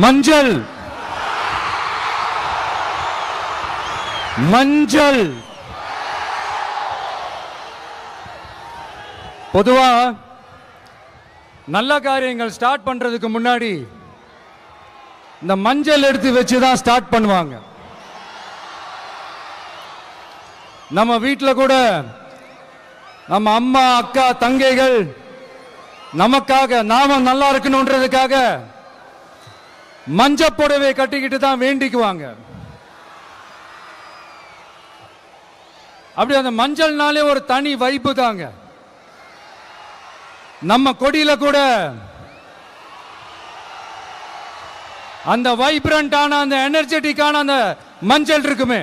மஞ்சள் மஞ்சள் பொதுவா நல்ல காரியங்கள் ஸ்டார்ட் பண்றதுக்கு முன்னாடி இந்த மஞ்சள் எடுத்து வச்சு தான் ஸ்டார்ட் பண்ணுவாங்க. நம்ம வீட்டில் கூட நம்ம அம்மா அக்கா தங்கைகள் நமக்காக நாம நல்லா இருக்கணும்ன்றதுக்காக மஞ்சள் புடவை கட்டிக்கிட்டு தான் வேண்டிக்குவாங்க. அப்படி அந்த மஞ்சள்னாலே ஒரு தனி வைப்பு தாங்க. நம்ம கொடியில கூட அந்த வைப்ரண்டான அந்த எனர்ஜெட்டிக்கான அந்த மஞ்சள் இருக்குமே,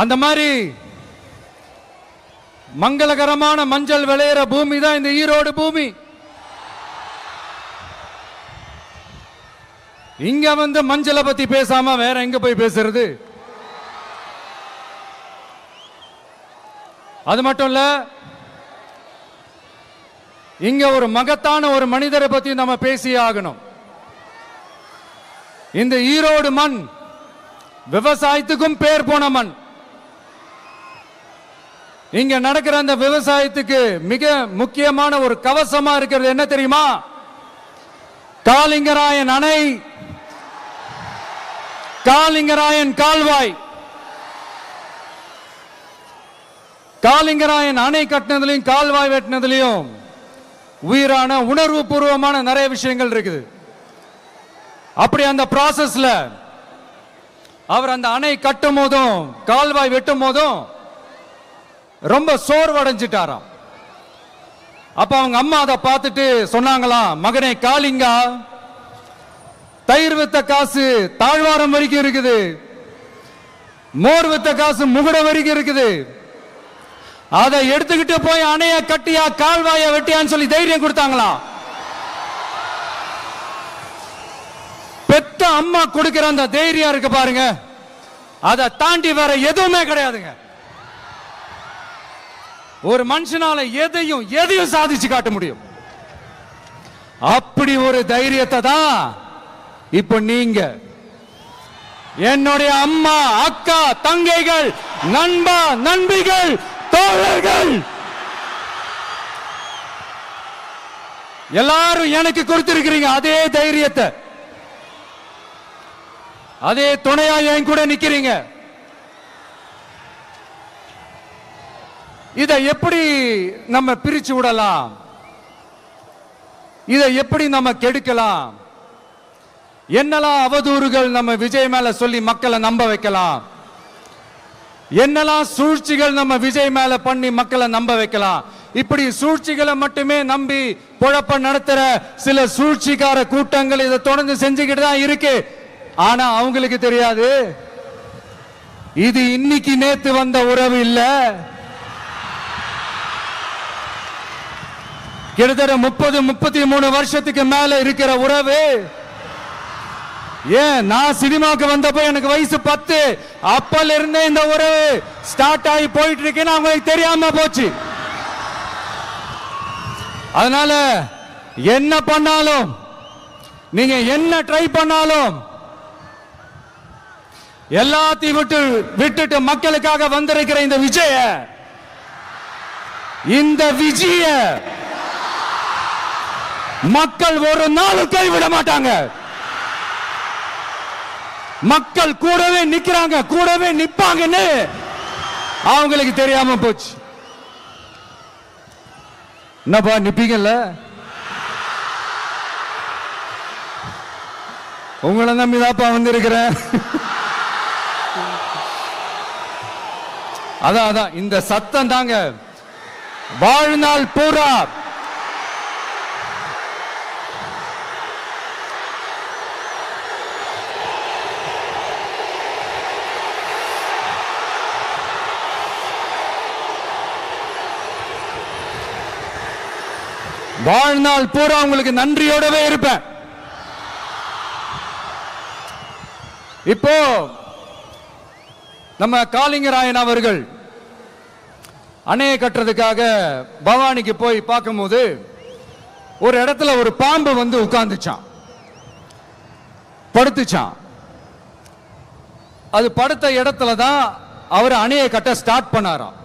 அந்த மாதிரி மங்களகரமான மஞ்சள் விளையிற பூமி தான் இந்த ஈரோடு பூமி. இங்க வந்து மஞ்சளை பத்தி பேசாம வேற எங்க போய் பேசுறது? அது மட்டும் இல்ல, இங்க ஒரு மகத்தான ஒரு மனிதரை பத்தி நம்ம பேசியே ஆகணும். இந்த ஈரோடு மண் விவசாயத்துக்கும் பேர் போன மண். இங்க நடக்கிற அந்த விவசாயத்துக்கு மிக முக்கியமான ஒரு கவசமா இருக்கிறது என்ன தெரியுமா? காலிங்கராயன் அணை, காலிங்கராயன் கால்வாய். காலிங்கராயன் அணை கட்டினதுலையும் கால்வாய் வெட்டினதுலையும் உயிரான உணர்வு பூர்வமான நிறைய விஷயங்கள் இருக்குது. அப்படி அந்த ப்ராசஸ்ல அவர் அந்த அணை கட்டும் போதும் கால்வாய் வெட்டும் போதும் ரொம்ப சோர்வடைஞ்சிட்டாராம். அப்ப அவங்க அம்மா அதை பார்த்துட்டு சொன்னாங்களாம், மகனே காளிங்கா, தயிர் வித்த காசு தாழ்வாரம் வரைக்கும் இருக்குது, மோர் வித்த காசு முகுட வரைக்கும் இருக்குது, அதை எடுத்துக்கிட்டு போய் அணைய கட்டியா கால்வாய வெட்டியான்னு சொல்லி தைரியம் கொடுத்தாங்களாம். பெத்த அம்மா கொடுக்கிற அந்த தைரியம் இருக்கு பாருங்க, அதை தாண்டி வேற எதுவுமே கிடையாதுங்க. ஒரு மனுஷனால எதையும் சாதிச்சு காட்ட முடியும். அப்படி ஒரு தைரியத்தை தான் இப்ப நீங்க என்னுடைய அம்மா அக்கா தங்கைகள் நண்பா நண்பிகள் தோழர்கள் எல்லாரும் எனக்கு கொடுத்திருக்கிறீங்க. அதே தைரியத்தை, அதே துணையா என் கூட நிக்கிறீங்க. இதை எப்படி நம்ம பிரிச்சு விடலாம்? இதை எப்படி நம்ம கெடுக்கலாம்? என்னெல்லாம் அவதூறுகள் நம்ம விஜய் மேல சொல்லி மக்களை நம்ப வைக்கலாம்? என்னெல்லாம் சூழ்ச்சிகள் நம்ம விஜய் மேல பண்ணி மக்களை நம்ப வைக்கலாம்? இப்படி சூழ்ச்சிகளை மட்டுமே நம்பி குழப்ப நடத்துற சில சூழ்ச்சிக்கார கூட்டங்கள் இதை தொடர்ந்து செஞ்சுக்கிட்டு தான் இருக்கு. ஆனா அவங்களுக்கு தெரியாது, இது இன்னைக்கு நேத்து வந்த உறவு இல்ல. கிட்டத்தட்ட 30-33 வருஷத்துக்கு மேல இருக்கிற உறவு. ஏன் நான் சினிமாவுக்கு வந்தப்போ எனக்கு வயசு 10, அப்பல இருந்தே இந்த உறவு ஸ்டார்ட் ஆகி போயிட்டு இருக்குன்னு அவங்களுக்கு தெரியாம போச்சு. அதனால என்ன பண்ணாலும், நீங்க என்ன ட்ரை பண்ணாலும், எல்லாத்தையும் விட்டுட்டு மக்களுக்காக வந்திருக்கிற இந்த விஜய மக்கள் ஒரு நாளும் கைவிட மாட்டாங்க. மக்கள் கூடவே நிக்கிறாங்க, கூடவே நிப்பாங்கன்னு அவங்களுக்கு தெரியாம போச்சு. என்னப்பா நிப்பீங்கல்ல? உங்களை நம்பிதாப்பா வந்திருக்கிறேன். அதான் இந்த சத்தம் தாங்க வாழ்நாள் பூரா உங்களுக்கு நன்றியோடவே இருப்பேன். இப்போ நம்ம காளிங்கராயன் அவர்கள் அணையை கட்டுறதுக்காக பவானிக்கு போய் பார்க்கும்போது ஒரு இடத்துல ஒரு பாம்பு வந்து உட்கார்ந்துச்சான், படுத்துச்சான். அது படுத்த இடத்துல தான் அவர் அணையை கட்ட ஸ்டார்ட் பண்ணாராம்.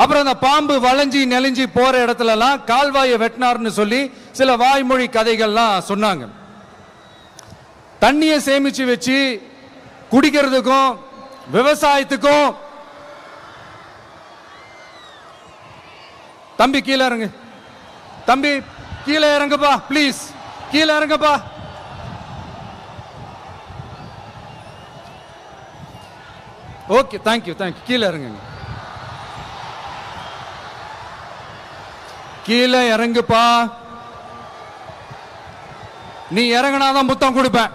அப்புறம் அந்த பாம்பு வளைஞ்சி நெளிஞ்சி போற இடத்துல எல்லாம் கால்வாயை வெட்டினார்னு சொல்லி சில வாய்மொழி கதைகள்லாம் சொன்னாங்க. தண்ணியை சேமிச்சு வச்சு குடிக்கிறதுக்கும் விவசாயத்துக்கும். தம்பி கீழே இறங்கு, தம்பி கீழே இறங்குப்பா, பிளீஸ் கீழே இறங்குப்பா. Okay, thank you thank you. கீழே இறங்குங்க, கீழே இறங்குப்பா. நீ இறங்கினாதான் முத்தம் கொடுப்பேன்.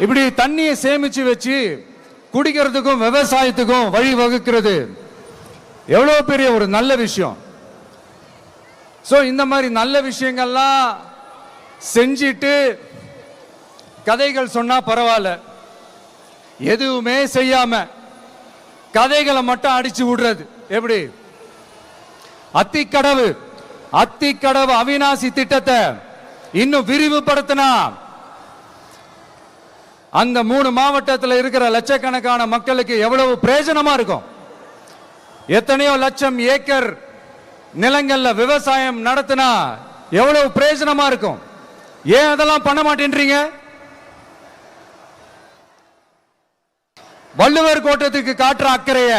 இப்படி தண்ணியை சேமிச்சு வச்சு குடிக்கிறதுக்கும் விவசாயத்துக்கும் வழி வகுக்கிறது எவ்வளவு பெரிய ஒரு நல்ல விஷயம். சோ இந்த மாதிரி நல்ல விஷயங்கள்லாம் செஞ்சிட்டு கதைகள் சொன்னா பரவாயில்ல, எதுவுமே செய்யாம கதைகளை மட்டும் அடிச்சு விடுறது எப்படி? அத்திக்கடவு அவிநாசி திட்டத்தை இன்னும் விரிவுபடுத்தினா அந்த 3 மாவட்டத்தில் இருக்கிற லட்சக்கணக்கான மக்களுக்கு எவ்வளவு பிரயோஜனமா இருக்கும். எத்தனையோ லட்சம் ஏக்கர் நிலங்கள்ல விவசாயம் நடத்தினா எவ்வளவு பிரயோஜனமா இருக்கும். ஏன் அதெல்லாம் பண்ண மாட்டேன்றீங்க? வள்ளுவர் கோட்டத்துக்கு காட்டுற அக்கறைய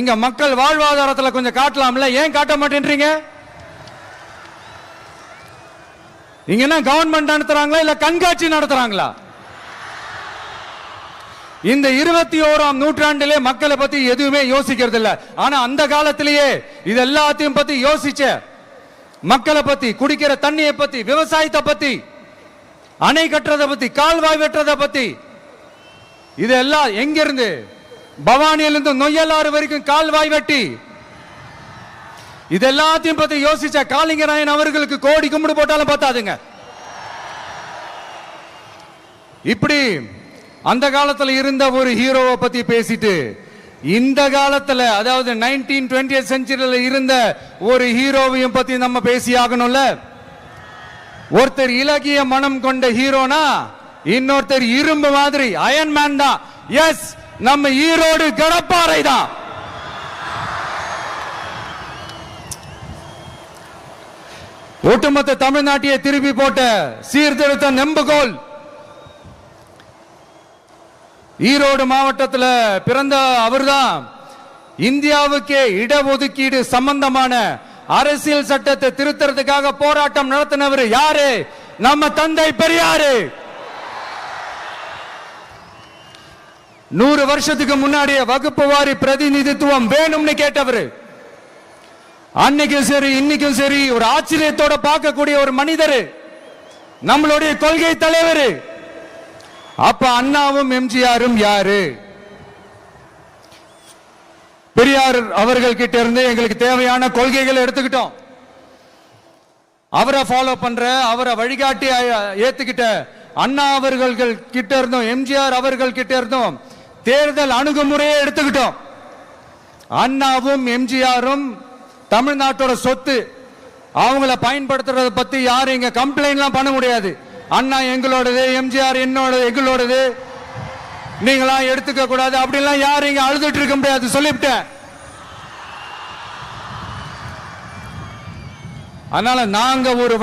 இங்க மக்கள் வாழ்வாதாரத்தில் கொஞ்சம் காட்டலாம்ல, ஏன் காட்ட மாட்டேன்றீங்க? இங்க என்ன கவர்மெண்ட் நடத்துறாங்களா இல்ல கண்காட்சி நடத்துறாங்களா? இந்த 21ஆம் நூற்றாண்டிலே மக்களை பத்தி எதுவுமே யோசிக்கிறது இல்ல. ஆனா அந்த காலத்திலேயே இது எல்லாத்தையும் பத்தி யோசிச்ச, மக்களை பத்தி, குடிக்கிற தண்ணியை பத்தி, விவசாயத்தை பத்தி, அணை கட்டுறதை பத்தி, கால்வாய் வெட்டுறதை பத்தி, இதெல்லாம் எங்கிருந்து? பவானியிலிருந்து நொய்யலாறு வரைக்கும் கால்வாய் வெட்டி இது எல்லாத்தையும் பத்தி யோசிச்ச காளிங்கராயன் அவர்களுக்கு கோடி கும்பிடு போட்டாலும் பார்த்தாதுங்க. இப்படி அந்த காலத்துல இருந்த ஒரு ஹீரோவை பத்தி பேசிட்டு இந்த காலத்துல, அதாவது 1920th செஞ்சுரியில இருந்த ஒரு ஹீரோவையும் பத்தி நம்ம பேசி ஆகணும்ல. ஒருத்தர் இலகிய மனம் கொண்ட ஹீரோனா இன்னொருத்தர் இரும்பு மாதிரி அயன்மேன் தான். எஸ், நம்ம ஈரோடு கடப்பாறை தான். ஒட்டுமொத்த தமிழ்நாட்டையே திருப்பி போட்ட சீர்திருத்த நெம்புகோல் ஈரோடு மாவட்டத்தில் பிறந்த அவர்தான். இந்தியாவுக்கே இடஒதுக்கீடு சம்பந்தமான அரசியல் சட்டத்தை திருத்தறதுக்காக போராட்டம் நடத்தினவர் யாரு? நம்ம தந்தை பெரியாரு. 100 வருஷத்துக்கு முன்னாடியே வகுப்பு வாரி பிரதிநிதித்துவம் வேணும்னு கேட்டவர். அன்னைக்கும் சரி இன்னைக்கும் சரி ஒரு ஆச்சரியத்தோட பார்க்கக்கூடிய ஒரு மனிதர், நம்மளுடைய கொள்கை தலைவர். அப்ப அண்ணாவும் எம்ஜிஆரும் யாரு? பெரியார் அவர்கள் கிட்ட இருந்து எங்களுக்கு தேவையான கொள்கைகளை எடுத்துக்கிட்டோம். அவரை ஃபாலோ பண்ற, அவரை வழிகாட்டி ஏத்துக்கிட்ட அண்ணா அவர்கள் கிட்ட இருந்தோம், எம்ஜிஆர் அவர்கள் கிட்ட இருந்தோம் தேர்தல் அணுகுமுறையை எடுத்துக்கிட்டோம். அண்ணாவும் எம்ஜிஆரும் தமிழ்நாட்டோட சொத்து. அவங்கள பயன்படுத்துறத பத்தி யாரும் இங்க கம்ப்ளைண்ட்லாம் பண்ண முடியாது. அண்ணா எங்களோடது, எம்ஜிஆர் என்னோடது, எங்களோடது, நீங்களா எடுத்துக்க கூடாது அப்படிலாம் யாரும் இங்க அழுதுட்டு இருக்க முடியாது, சொல்லிவிட்டேன். அதனால நாங்க ஒரு